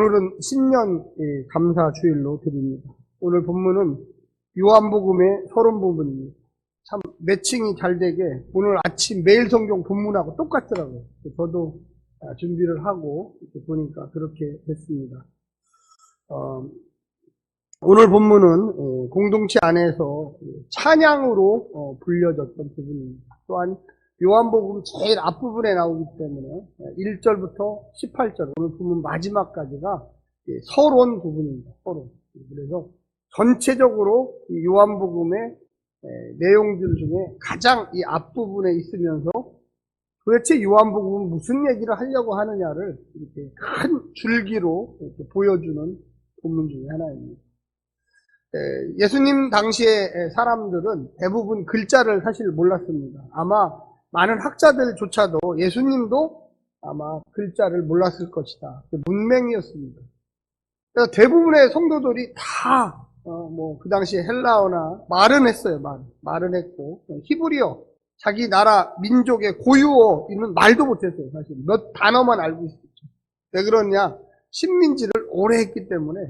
오늘은 신년 감사 주일로 드립니다. 오늘 본문은 요한복음의 서론 부분입니다. 참 매칭이 잘 되게 오늘 아침 매일 성경 본문하고 똑같더라고요. 저도 준비를 하고 이렇게 보니까 그렇게 됐습니다. 오늘 본문은 공동체 안에서 찬양으로 불려졌던 부분입니다. 또한 요한복음 제일 앞부분에 나오기 때문에 1절부터 18절 오늘 본문 마지막까지가 서론 부분입니다. 서론. 그래서 전체적으로 이 요한복음의 내용들 중에 가장 이 앞부분에 있으면서 도대체 요한복음은 무슨 얘기를 하려고 하느냐를 이렇게 큰 줄기로 이렇게 보여주는 본문 중에 하나입니다. 예수님 당시의 사람들은 대부분 글자를 사실 몰랐습니다. 아마 많은 학자들조차도 예수님도 아마 글자를 몰랐을 것이다. 문맹이었습니다. 그래서 대부분의 성도들이 다 그 당시에 헬라어나 말은 했어요. 말은 했고 히브리어, 자기 나라 민족의 고유어 이런 말도 못했어요. 사실 몇 단어만 알고 있었죠. 왜 그러냐? 식민지를 오래 했기 때문에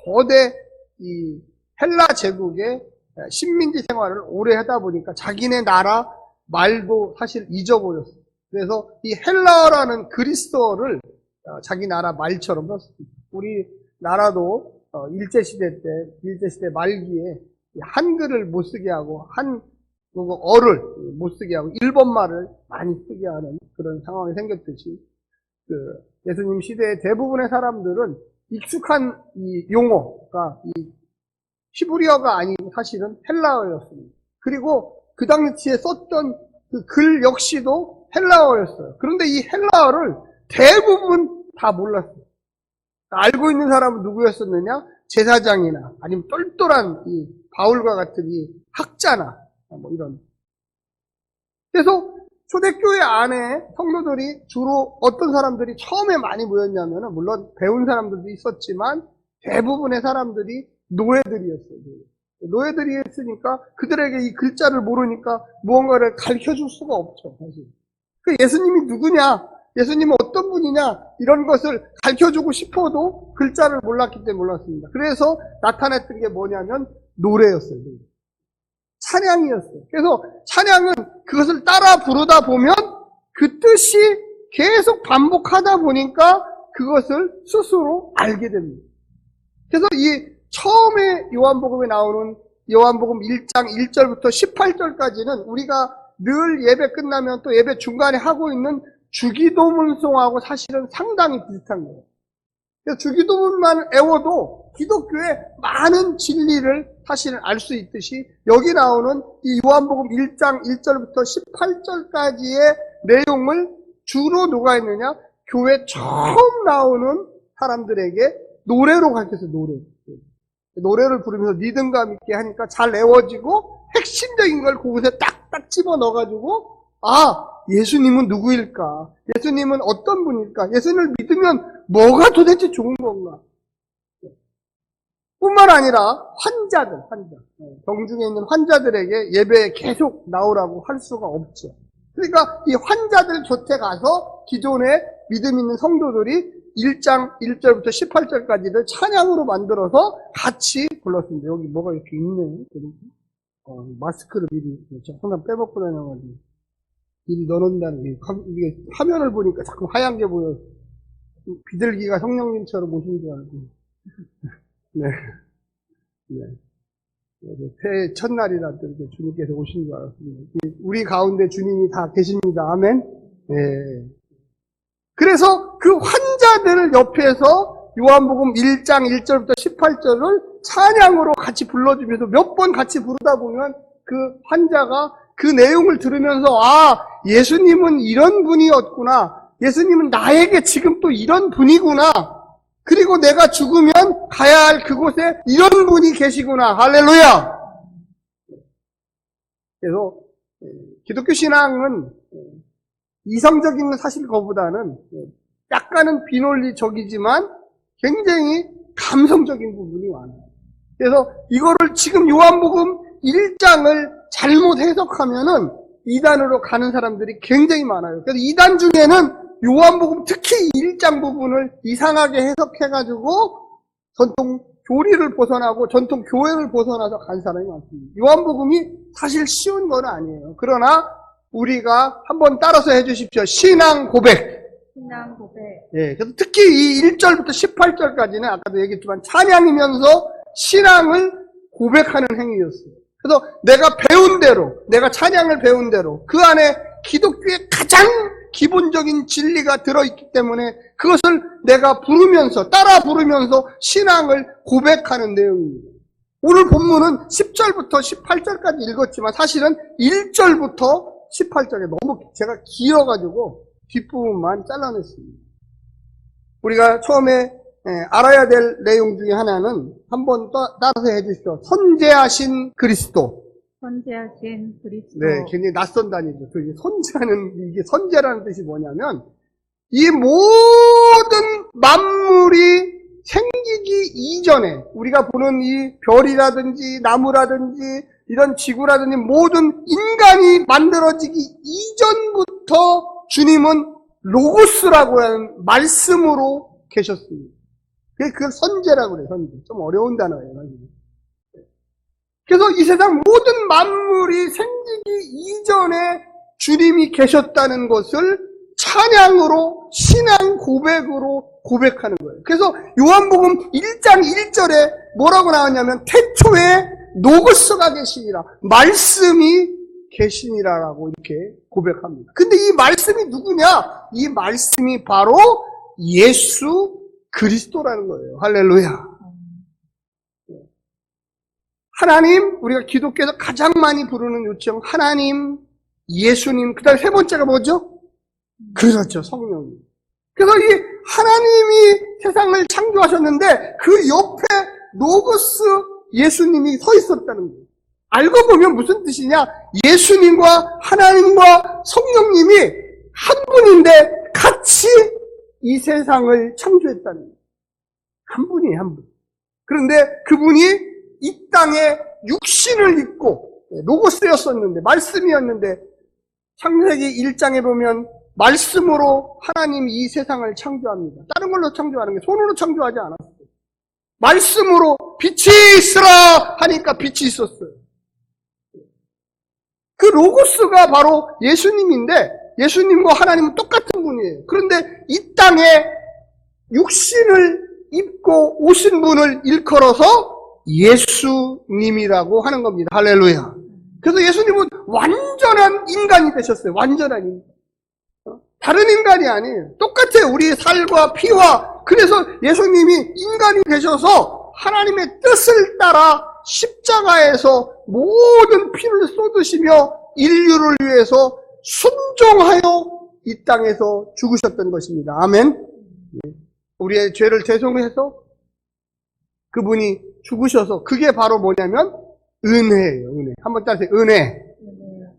거대 이 헬라 제국의 식민지 생활을 오래 하다 보니까 자기네 나라 말도 사실 잊어버렸어요. 그래서 이 헬라어라는 그리스어를 자기 나라 말처럼 썼습니다. 우리 나라도 일제시대 말기에 한글을 못 쓰게 하고 어를 못 쓰게 하고 일본말을 많이 쓰게 하는 그런 상황이 생겼듯이 예수님 시대의 대부분의 사람들은 익숙한 이 용어가 이 히브리어가 아니고 사실은 헬라어였습니다. 그리고 그 당시에 썼던 그 글 역시도 헬라어였어요. 그런데 이 헬라어를 대부분 다 몰랐어요. 알고 있는 사람은 누구였었느냐? 제사장이나 아니면 똘똘한 이 바울과 같은 이 학자나 뭐 이런. 그래서 초대교회 안에 성도들이 주로 어떤 사람들이 처음에 많이 모였냐면은 물론 배운 사람들도 있었지만 대부분의 사람들이 노예들이었어요. 노예들이었으니까 그들에게 이 글자를 모르니까 무언가를 가르쳐줄 수가 없죠, 사실. 그 예수님이 누구냐, 예수님은 어떤 분이냐 이런 것을 가르쳐주고 싶어도 글자를 몰랐기 때문에 몰랐습니다. 그래서 나타났던 게 뭐냐면 노래였어요. 찬양이었어요. 그래서 찬양은 그것을 따라 부르다 보면 그 뜻이 계속 반복하다 보니까 그것을 스스로 알게 됩니다. 그래서 이 처음에 요한복음에 나오는 요한복음 1장 1절부터 18절까지는 우리가 늘 예배 끝나면 또 예배 중간에 하고 있는 주기도문송하고 사실은 상당히 비슷한 거예요. 그래서 주기도문만 외워도 기독교의 많은 진리를 사실은 알 수 있듯이 여기 나오는 이 요한복음 1장 1절부터 18절까지의 내용을 주로 누가 했느냐? 교회 처음 나오는 사람들에게 노래로 가르쳤어요. 노래를 부르면서 리듬감 있게 하니까 잘 외워지고 핵심적인 걸 그곳에 딱딱 집어넣어가지고 예수님은 누구일까? 예수님은 어떤 분일까? 예수님을 믿으면 뭐가 도대체 좋은 건가? 뿐만 아니라 환자들. 병중에 있는 환자들에게 예배에 계속 나오라고 할 수가 없죠. 그러니까 이 환자들 곁에 가서 기존에 믿음 있는 성도들이 1장 1절부터 18절까지를 찬양으로 만들어서 같이 불렀습니다. 여기 뭐가 이렇게 있네. 마스크를 미리 항상 빼먹고 다녀가지고 미리 넣어놓는다는 게 이게 화면을 보니까 자꾸 하얀 게 보여. 비둘기가 성령님처럼 오신 줄 알고. 네. 새해 첫날이라 또 이렇게 주님께서 오신 줄 알았습니다. 우리 가운데 주님이 다 계십니다. 아멘. 네. 그래서 그 환자들 옆에서 요한복음 1장 1절부터 18절을 찬양으로 같이 불러주면서 몇 번 같이 부르다 보면 그 환자가 그 내용을 들으면서 예수님은 이런 분이었구나. 예수님은 나에게 지금 또 이런 분이구나. 그리고 내가 죽으면 가야 할 그곳에 이런 분이 계시구나. 할렐루야. 그래서 기독교 신앙은 이성적인 사실 것보다는 약간은 비논리적이지만 굉장히 감성적인 부분이 많아요. 그래서 이거를 지금 요한복음 1장을 잘못 해석하면은 이단으로 가는 사람들이 굉장히 많아요. 그래서 이단 중에는 요한복음 특히 1장 부분을 이상하게 해석해가지고 전통 교리를 벗어나고 전통 교회를 벗어나서 간 사람이 많습니다. 요한복음이 사실 쉬운 건 아니에요. 그러나 우리가 한번 따라서 해주십시오. 신앙 고백. 신앙 고백. 예, 그래서 특히 이 1절부터 18절까지는 아까도 얘기했지만 찬양이면서 신앙을 고백하는 행위였어요. 그래서 내가 배운 대로, 내가 찬양을 배운 대로 그 안에 기독교의 가장 기본적인 진리가 들어있기 때문에 그것을 내가 부르면서, 따라 부르면서 신앙을 고백하는 내용입니다. 오늘 본문은 10절부터 18절까지 읽었지만 사실은 1절부터 18절에 너무 제가 길어가지고 뒷부분만 잘라냈습니다. 우리가 처음에 알아야 될 내용 중에 하나는 한번 따라서 해주시죠. 선재하신 그리스도. 선재하신 그리스도. 네, 굉장히 낯선 단위죠. 그 이게 선재라는 뜻이 뭐냐면 이 모든 만물이 생기기 이전에 우리가 보는 이 별이라든지 나무라든지 이런 지구라든지 모든 인간이 만들어지기 이전부터 주님은 로고스라고 하는 말씀으로 계셨습니다. 그걸 선재라고 그래요. 선재. 좀 어려운 단어예요. 그래서 이 세상 모든 만물이 생기기 이전에 주님이 계셨다는 것을 찬양으로 신앙 고백으로 고백하는 거예요. 그래서 요한복음 1장 1절에 뭐라고 나왔냐면 태초에 노고스가 계시니라, 말씀이 계시니라라고 이렇게 고백합니다. 근데 이 말씀이 누구냐? 이 말씀이 바로 예수 그리스도라는 거예요. 할렐루야. 하나님, 우리가 기독교에서 가장 많이 부르는 요청, 하나님, 예수님, 그 다음에 세 번째가 뭐죠? 그렇죠, 성령님. 그래서 이 하나님이 세상을 창조하셨는데 그 옆에 노고스 예수님이 서 있었다는 거예요. 알고 보면 무슨 뜻이냐? 예수님과 하나님과 성령님이 한 분인데 같이 이 세상을 창조했다는 거예요. 한 분이에요, 한 분. 그런데 그분이 이 땅에 육신을 입고 로고스였었는데 말씀이었는데 창세기 1장에 보면 말씀으로 하나님이 이 세상을 창조합니다. 다른 걸로 창조하는 게 손으로 창조하지 않았어요. 말씀으로 빛이 있으라 하니까 빛이 있었어요. 그 로고스가 바로 예수님인데 예수님과 하나님은 똑같은 분이에요. 그런데 이 땅에 육신을 입고 오신 분을 일컬어서 예수님이라고 하는 겁니다. 할렐루야. 그래서 예수님은 완전한 인간이 되셨어요. 완전한 인간. 다른 인간이 아니에요. 똑같아요. 우리의 살과 피와. 그래서 예수님이 인간이 되셔서 하나님의 뜻을 따라 십자가에서 모든 피를 쏟으시며 인류를 위해서 순종하여 이 땅에서 죽으셨던 것입니다. 아멘. 우리의 죄를 대속해서 그분이 죽으셔서 그게 바로 뭐냐면 은혜예요. 은혜. 한번 따라서 은혜.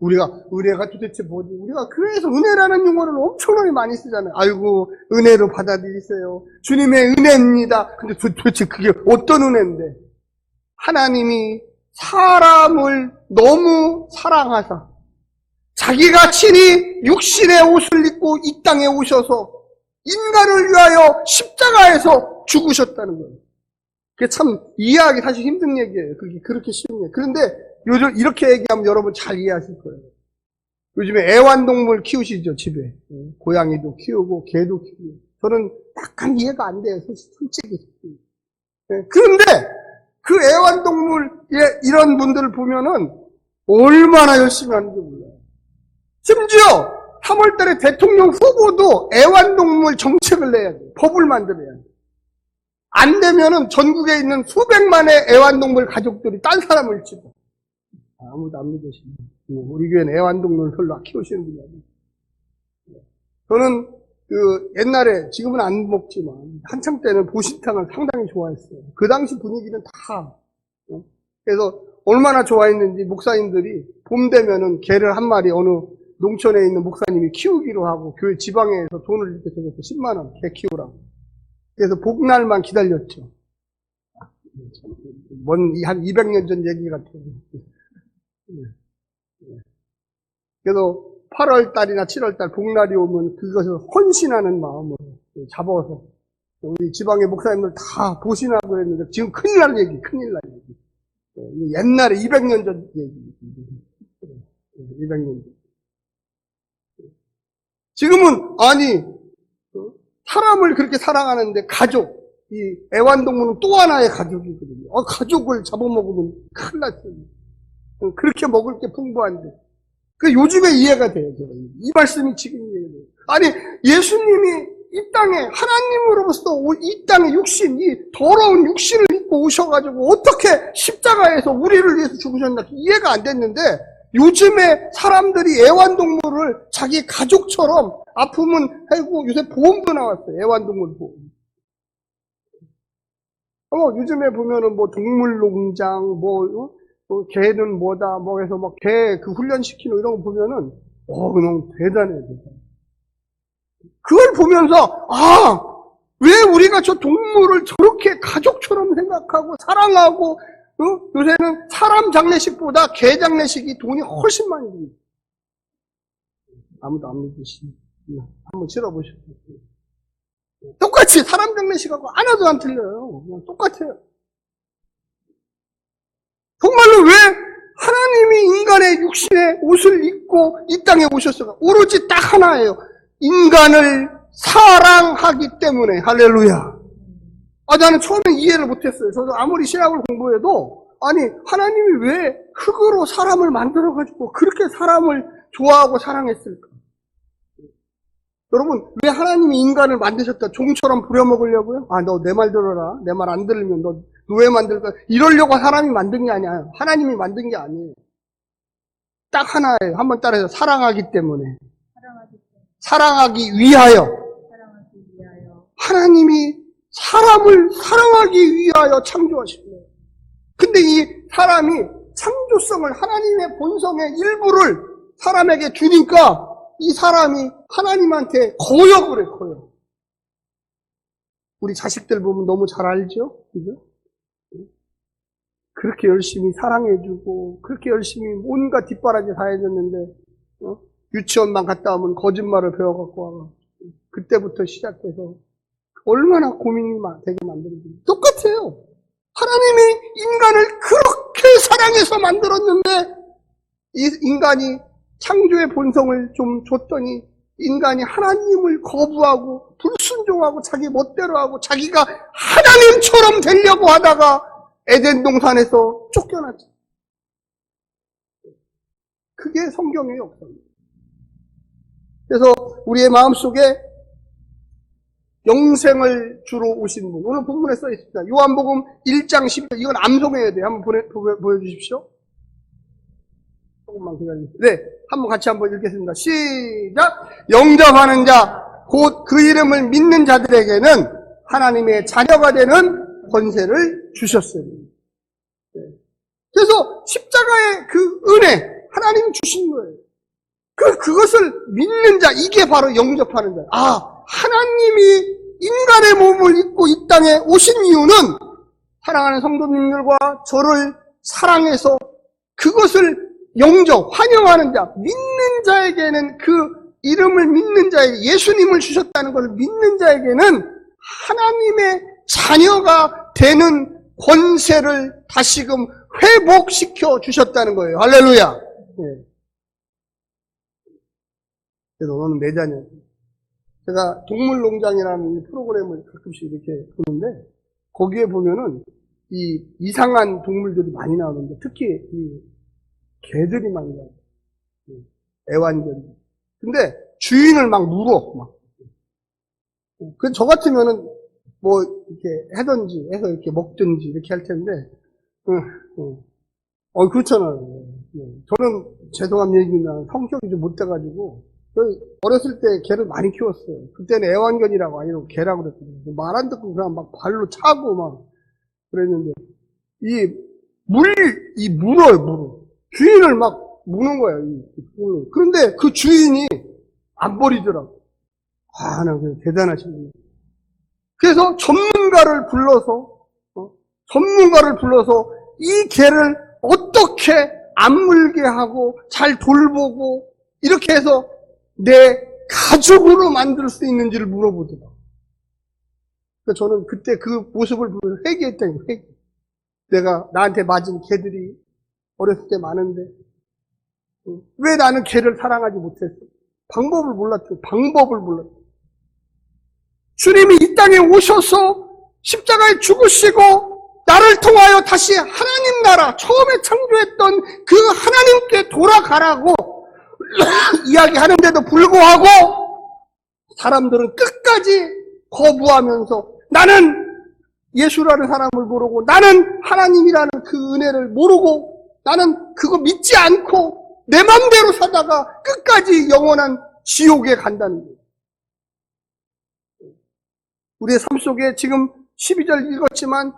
우리가 은혜가 도대체 뭐지? 우리가 그래서 은혜라는 용어를 엄청나게 많이 쓰잖아요. 아이고 은혜로 받아들이세요. 주님의 은혜입니다. 근데 도대체 그게 어떤 은혜인데? 하나님이 사람을 너무 사랑하사 자기가 친히 육신의 옷을 입고 이 땅에 오셔서 인간을 위하여 십자가에서 죽으셨다는 거예요. 그게 참 이해하기 사실 힘든 얘기예요. 그게 그렇게 쉬운 얘기. 그런데 요즘 이렇게 얘기하면 여러분 잘 이해하실 거예요. 요즘에 애완동물 키우시죠, 집에. 고양이도 키우고 개도 키우고. 저는 약간 이해가 안 돼요, 솔직히. 그런데 그 애완동물 이런 분들을 보면은 얼마나 열심히 하는지 몰라요. 심지어 3월달에 대통령 후보도 애완동물 정책을 내야 돼요. 법을 만들어야 돼요. 안 되면은 전국에 있는 수백만의 애완동물 가족들이 딴 사람을 치고. 아무도 안 믿으시네. 우리 교회는 애완동물 별로 키우시는 분이 아니에요. 저는 옛날에, 지금은 안 먹지만, 한창 때는 보신탕을 상당히 좋아했어요. 그 당시 분위기는 다. 그래서 얼마나 좋아했는지 목사님들이 봄 되면은 개를 한 마리 어느 농촌에 있는 목사님이 키우기로 하고 교회 지방에서 돈을 이렇게 줘서 10만 원 개 키우라고. 그래서 복날만 기다렸죠. 한 200년 전 얘기 같아요. 그래서 8월달이나 7월달 복날이 오면 그것을 헌신하는 마음으로 잡아서 우리 지방의 목사님들 다 보시라고 했는데 지금 큰일 날 얘기. 옛날에 200년 전 얘기. 200년 전. 지금은 아니 사람을 그렇게 사랑하는데 가족, 이 애완동물은 또 하나의 가족이거든요. 가족을 잡아먹으면 큰일 났어요. 그렇게 먹을 게 풍부한데. 그 요즘에 이해가 돼요. 제가. 이 말씀이 지금 이해돼요. 아니 예수님이 이 땅에 하나님으로부터 이 땅에 육신, 이 더러운 육신을 입고 오셔가지고 어떻게 십자가에서 우리를 위해서 죽으셨나 이해가 안 됐는데 요즘에 사람들이 애완동물을 자기 가족처럼 아프면 하고 요새 보험도 나왔어요. 애완동물 보험. 요즘에 보면은 뭐 동물농장, 개는 뭐다, 해서 막 개 그 훈련시키는 이런 거 보면은, 너무 대단해. 그걸 보면서, 왜 우리가 저 동물을 저렇게 가족처럼 생각하고 사랑하고, 요새는 사람 장례식보다 개 장례식이 돈이 훨씬 많이 듭니다. 아무도 안 믿으시니. 한번 치러보십시오. 똑같이 사람 장례식하고 하나도 안 틀려요. 그냥 똑같아요. 정말로 왜 하나님이 인간의 육신의 옷을 입고 이 땅에 오셨을까? 오로지 딱 하나예요. 인간을 사랑하기 때문에. 할렐루야. 나는 처음에 이해를 못했어요. 저도 아무리 신학을 공부해도 아니 하나님이 왜 흙으로 사람을 만들어가지고 그렇게 사람을 좋아하고 사랑했을까? 여러분, 왜 하나님이 인간을 만드셨다? 종처럼 부려먹으려고요? 너 내 말 들어라. 내 말 안 들으면 너 왜 만들까? 이러려고 사람이 만든 게 아니야. 하나님이 만든 게 아니에요. 딱 하나예요. 한번 따라해서 사랑하기 때문에. 사랑하기 위하여. 하나님이 사람을 사랑하기 위하여 창조하신 거예요. 근데 이 사람이 창조성을 하나님의 본성의 일부를 사람에게 주니까 이 사람이 하나님한테 거역을 해요, 거역. 우리 자식들 보면 너무 잘 알죠? 그죠? 그렇게 열심히 사랑해주고, 그렇게 열심히 온갖 뒷바라지 다 해줬는데, 유치원만 갔다 오면 거짓말을 배워갖고 와가. 그때부터 시작해서 얼마나 고민이 되게 만드는지. 똑같아요. 하나님이 인간을 그렇게 사랑해서 만들었는데, 이 인간이 창조의 본성을 좀 줬더니 인간이 하나님을 거부하고 불순종하고 자기 멋대로 하고 자기가 하나님처럼 되려고 하다가 에덴 동산에서 쫓겨났죠. 그게 성경의 역사입니다. 그래서 우리의 마음속에 영생을 주러 오신 분, 오늘 본문에 써 있습니다. 요한복음 1장 12절, 이건 암송해야 돼요. 한번 보여주십시오. 조금만 기다려주세요. 네, 한번 같이 한번 읽겠습니다. 시작! 영접하는 자, 곧 그 이름을 믿는 자들에게는 하나님의 자녀가 되는 권세를 주셨어요. 네. 그래서 십자가의 그 은혜, 하나님이 주신 거예요. 그것을 믿는 자, 이게 바로 영접하는 자예요. 하나님이 인간의 몸을 입고 이 땅에 오신 이유는 사랑하는 성도님들과 저를 사랑해서 그것을 환영하는 자, 믿는 자에게는 그 이름을 믿는 자에게 예수님을 주셨다는 것을 믿는 자에게는 하나님의 자녀가 되는 권세를 다시금 회복시켜 주셨다는 거예요. 할렐루야. 네. 그래서 너는 내 자녀. 제가 동물농장이라는 프로그램을 가끔씩 이렇게 보는데 거기에 보면은 이 이상한 동물들이 많이 나오는데 특히 이 개들이 많이 나와요. 애완견. 근데 주인을 막 물어. 저 같으면은 뭐 이렇게 하든지 해서 이렇게 먹든지 이렇게 할 텐데, 그렇잖아요. 저는 죄송한 얘기나 성격이 좀 못돼가지고 어렸을 때 개를 많이 키웠어요. 그때는 애완견이라고 아니고 개라고 그랬거든요. 말 안 듣고 그냥 막 발로 차고 막 그랬는데 물어요. 주인을 막 무는 거예요. 그런데 그 주인이 안 버리더라고. 나 그냥 대단하신 분이에요. 그래서 전문가를 불러서 이 개를 어떻게 안 물게 하고 잘 돌보고 이렇게 해서 내 가족으로 만들 수 있는지를 물어보더라고요. 그래서 저는 그때 그 모습을 보면서 회개했다니, 회개. 내가 나한테 맞은 개들이 어렸을 때 많은데 왜 나는 개를 사랑하지 못했어? 방법을 몰랐죠. 방법을 몰랐죠. 주님이 이 땅에 오셔서 십자가에 죽으시고 나를 통하여 다시 하나님 나라, 처음에 창조했던 그 하나님께 돌아가라고 이야기하는데도 불구하고 사람들은 끝까지 거부하면서 나는 예수라는 사람을 모르고 나는 하나님이라는 그 은혜를 모르고 나는 그거 믿지 않고 내 맘대로 사다가 끝까지 영원한 지옥에 간다는 거예요. 우리의 삶 속에 지금 12절 읽었지만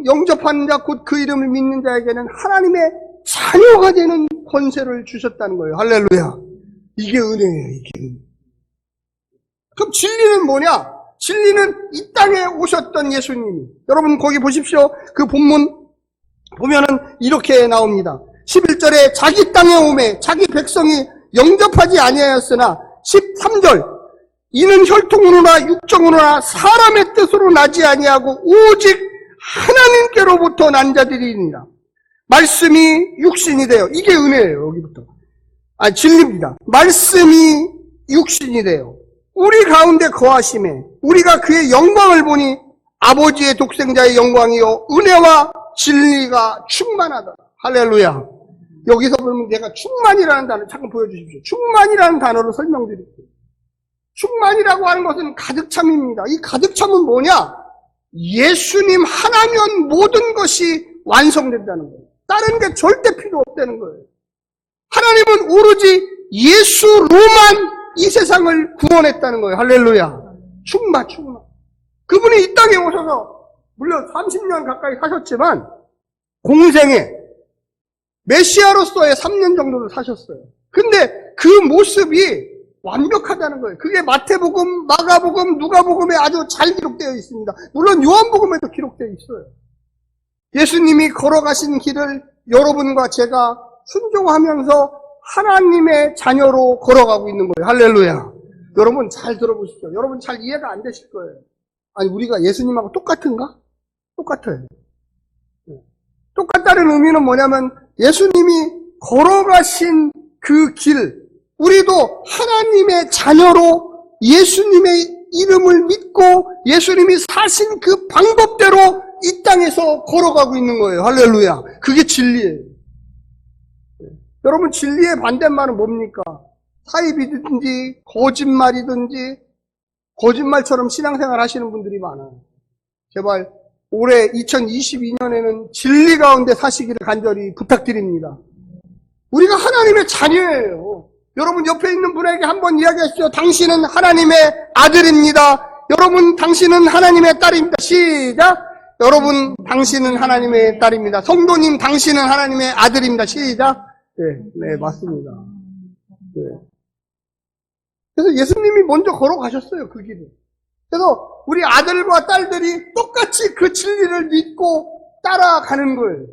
영접하는 자 곧 그 이름을 믿는 자에게는 하나님의 자녀가 되는 권세를 주셨다는 거예요. 할렐루야. 이게 은혜예요. 이게 은혜. 그럼 진리는 뭐냐? 진리는 이 땅에 오셨던 예수님이. 여러분 거기 보십시오. 그 본문 보면은 이렇게 나옵니다. 11절에 자기 땅에 오매 자기 백성이 영접하지 아니하였으나 13절 이는 혈통으로나 육정으로나 사람의 뜻으로 나지 아니하고 오직 하나님께로부터 난 자들이니라. 말씀이 육신이 되어, 이게 은혜예요. 여기부터 진리입니다. 말씀이 육신이 되어 우리 가운데 거하심에 우리가 그의 영광을 보니 아버지의 독생자의 영광이요 은혜와 진리가 충만하다. 할렐루야. 여기서 보면 제가 충만이라는 단어 잠깐 보여주십시오. 충만이라는 단어로 설명드릴게요. 충만이라고 하는 것은 가득참입니다. 이 가득참은 뭐냐? 예수님 하나면 모든 것이 완성된다는 거예요. 다른 게 절대 필요 없다는 거예요. 하나님은 오로지 예수로만 이 세상을 구원했다는 거예요. 할렐루야. 충만. 그분이 이 땅에 오셔서 물론 30년 가까이 사셨지만 공생에 메시아로서의 3년 정도를 사셨어요. 근데 그 모습이 완벽하다는 거예요. 그게 마태복음, 마가복음, 누가복음에 아주 잘 기록되어 있습니다. 물론 요한복음에도 기록되어 있어요. 예수님이 걸어가신 길을 여러분과 제가 순종하면서 하나님의 자녀로 걸어가고 있는 거예요. 할렐루야. 여러분 잘 들어보십시오. 여러분 잘 이해가 안 되실 거예요. 아니 우리가 예수님하고 똑같은가? 똑같아요. 똑같다는 의미는 뭐냐면 예수님이 걸어가신 그 길, 우리도 하나님의 자녀로 예수님의 이름을 믿고 예수님이 사신 그 방법대로 이 땅에서 걸어가고 있는 거예요. 할렐루야. 그게 진리예요. 여러분 진리의 반대말은 뭡니까? 사입이든지 거짓말이든지 거짓말처럼 신앙생활 하시는 분들이 많아요. 제발 올해 2022년에는 진리 가운데 사시기를 간절히 부탁드립니다. 우리가 하나님의 자녀예요. 여러분 옆에 있는 분에게 한번 이야기하십시오. 당신은 하나님의 아들입니다. 여러분 당신은 하나님의 딸입니다. 시작. 여러분 당신은 하나님의 딸입니다. 성도님 당신은 하나님의 아들입니다. 시작. 네, 맞습니다. 네. 그래서 예수님이 먼저 걸어가셨어요, 그 길을. 그래서 우리 아들과 딸들이 똑같이 그 진리를 믿고 따라가는 거예요.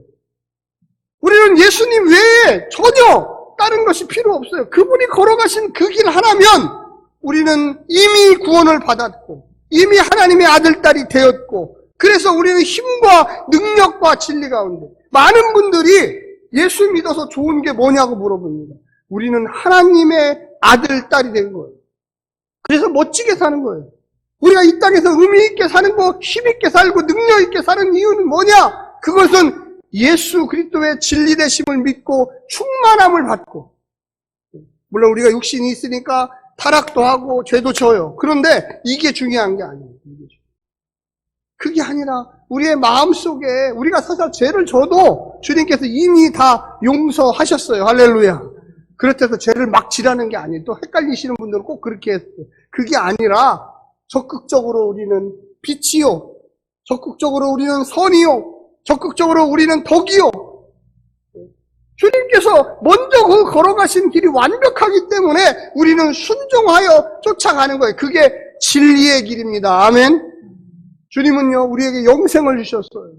우리는 예수님 외에 전혀 다른 것이 필요 없어요. 그분이 걸어가신 그 길 하나면 우리는 이미 구원을 받았고 이미 하나님의 아들, 딸이 되었고 그래서 우리는 힘과 능력과 진리 가운데 많은 분들이 예수 믿어서 좋은 게 뭐냐고 물어봅니다. 우리는 하나님의 아들, 딸이 된 거예요. 그래서 멋지게 사는 거예요. 우리가 이 땅에서 의미 있게 사는 거, 힘 있게 살고 능력 있게 사는 이유는 뭐냐? 그것은 예수 그리스도의 진리 되심을 믿고 충만함을 받고, 물론 우리가 육신이 있으니까 타락도 하고 죄도 져요. 그런데 이게 중요한 게 아니에요. 그게 아니라 우리의 마음속에 우리가 사실 죄를 져도 주님께서 이미 다 용서하셨어요. 할렐루야. 그렇다고 죄를 막 지라는 게 아니에요. 또 헷갈리시는 분들은 꼭 그렇게 했어요. 그게 아니라 적극적으로 우리는 빛이요, 적극적으로 우리는 선이요, 적극적으로 우리는 덕이요. 주님께서 먼저 그 걸어가신 길이 완벽하기 때문에 우리는 순종하여 쫓아가는 거예요. 그게 진리의 길입니다. 아멘. 주님은요 우리에게 영생을 주셨어요.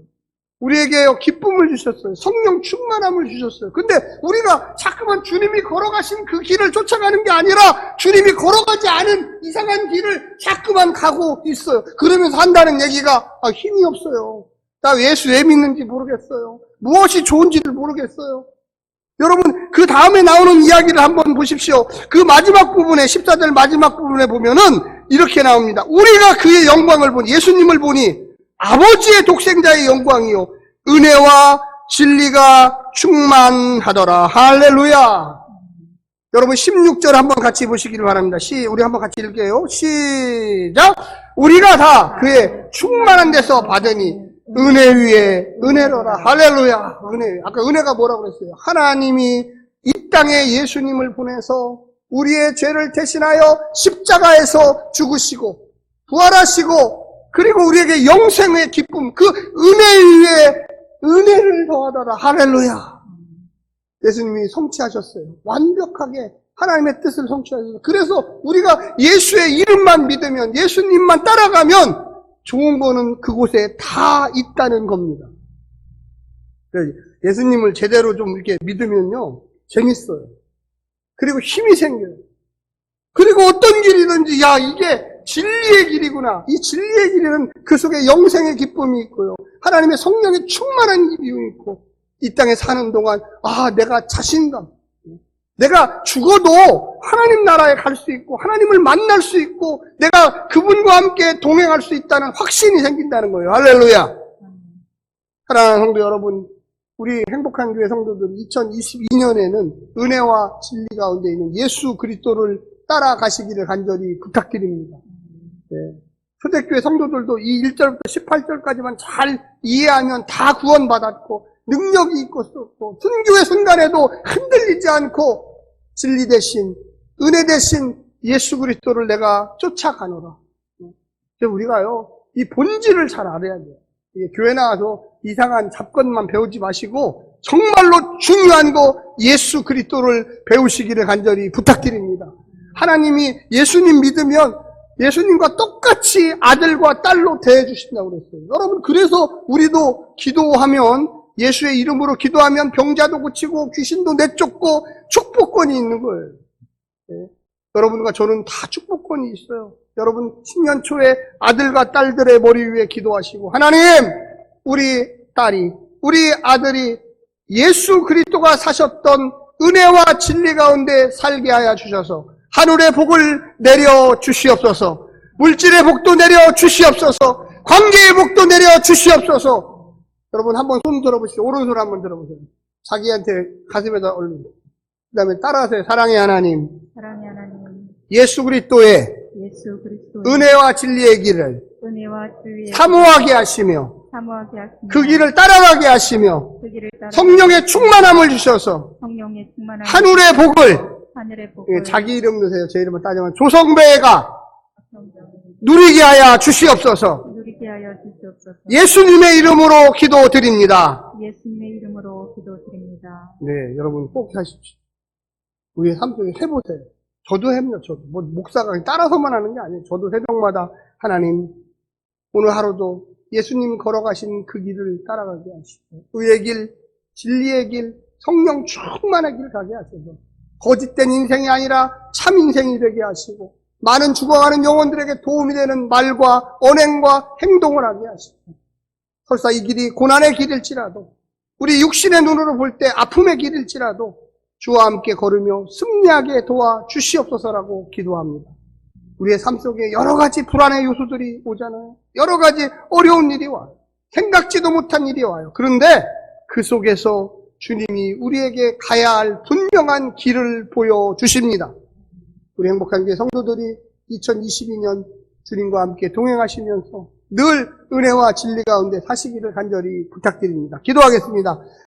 우리에게 기쁨을 주셨어요. 성령 충만함을 주셨어요. 근데 우리가 자꾸만 주님이 걸어가신 그 길을 쫓아가는 게 아니라 주님이 걸어가지 않은 이상한 길을 자꾸만 가고 있어요. 그러면서 한다는 얘기가 힘이 없어요. 나 예수 왜 믿는지 모르겠어요. 무엇이 좋은지를 모르겠어요. 여러분, 그 다음에 나오는 이야기를 한번 보십시오. 그 마지막 부분에, 14절 마지막 부분에 보면은 이렇게 나옵니다. 우리가 그의 영광을 보니, 예수님을 보니 아버지의 독생자의 영광이요 은혜와 진리가 충만하더라. 할렐루야. 여러분 16절 한번 같이 보시기를 바랍니다. 우리 한번 같이 읽게요. 시작. 우리가 다 그의 충만한 데서 받으니 은혜 위에 은혜로라. 할렐루야. 은혜. 아까 은혜가 뭐라고 그랬어요? 하나님이 이 땅에 예수님을 보내서 우리의 죄를 대신하여 십자가에서 죽으시고 부활하시고 그리고 우리에게 영생의 기쁨, 그 은혜 위에 은혜를 더하더라. 할렐루야. 예수님이 성취하셨어요. 완벽하게 하나님의 뜻을 성취하셨어요. 그래서 우리가 예수의 이름만 믿으면, 예수님만 따라가면 좋은 거는 그곳에 다 있다는 겁니다. 예수님을 제대로 좀 이렇게 믿으면요, 재밌어요. 그리고 힘이 생겨요. 그리고 어떤 길이든지, 야, 이게 진리의 길이구나. 이 진리의 길에는 그 속에 영생의 기쁨이 있고요. 하나님의 성령의 충만한 기쁨이 있고, 이 땅에 사는 동안, 내가 자신감. 내가 죽어도 하나님 나라에 갈 수 있고, 하나님을 만날 수 있고, 내가 그분과 함께 동행할 수 있다는 확신이 생긴다는 거예요. 할렐루야. 사랑하는 성도 여러분, 우리 행복한 교회 성도들이 2022년에는 은혜와 진리 가운데 있는 예수 그리스도를 따라가시기를 간절히 부탁드립니다. 네. 초대교회 성도들도 이 1절부터 18절까지만 잘 이해하면 다 구원받았고 능력이 있고 순교의 순간에도 흔들리지 않고 진리 대신 은혜 대신 예수 그리스도를 내가 쫓아가노라. 그래서 우리가요 이 본질을 잘 알아야 돼요. 교회 나와서 이상한 잡것만 배우지 마시고 정말로 중요한 거 예수 그리스도를 배우시기를 간절히 부탁드립니다. 하나님이 예수님 믿으면 예수님과 똑같이 아들과 딸로 대해주신다고 그랬어요. 여러분, 그래서 우리도 기도하면, 예수의 이름으로 기도하면 병자도 고치고 귀신도 내쫓고 축복권이 있는 거예요. 네. 여러분과 저는 다 축복권이 있어요. 여러분, 신년 초에 아들과 딸들의 머리 위에 기도하시고, 하나님, 우리 딸이, 우리 아들이 예수 그리스도가 사셨던 은혜와 진리 가운데 살게 하여 주셔서 하늘의 복을 내려 주시옵소서. 물질의 복도 내려 주시옵소서. 관계의 복도 내려 주시옵소서. 여러분 한번 손 들어보시죠. 오른손 한번 들어보세요. 자기한테 가슴에다 올리고. 그 다음에 따라하세요. 사랑의 하나님. 사랑의 하나님. 예수 그리스도의 은혜와 진리의 길을 사모하게 하시며 그 길을 따라가게 하시며 성령의 충만함을 주셔서 하늘의 복을 자기 이름 넣으세요. 제 이름을 따지면 조성배가 누리게 하여 주시옵소서. 예수님의 이름으로 기도드립니다. 네, 여러분 꼭 하십시오. 우리의 삶 속에 해보세요. 저도 해요. 저도 뭐 목사가 따라서만 하는 게 아니에요. 저도 새벽마다 하나님 오늘 하루도 예수님 걸어가신 그 길을 따라가게 하시고 의의 길, 진리의 길, 성령 충만한 길 가게 하셔서 거짓된 인생이 아니라 참 인생이 되게 하시고 많은 죽어가는 영혼들에게 도움이 되는 말과 언행과 행동을 하게 하시고 설사 이 길이 고난의 길일지라도 우리 육신의 눈으로 볼 때 아픔의 길일지라도 주와 함께 걸으며 승리하게 도와 주시옵소서라고 기도합니다. 우리의 삶 속에 여러 가지 불안의 요소들이 오잖아요. 여러 가지 어려운 일이 와요. 생각지도 못한 일이 와요. 그런데 그 속에서 주님이 우리에게 가야 할 분명한 길을 보여주십니다. 우리 행복한 교회 성도들이 2022년 주님과 함께 동행하시면서 늘 은혜와 진리 가운데 사시기를 간절히 부탁드립니다. 기도하겠습니다.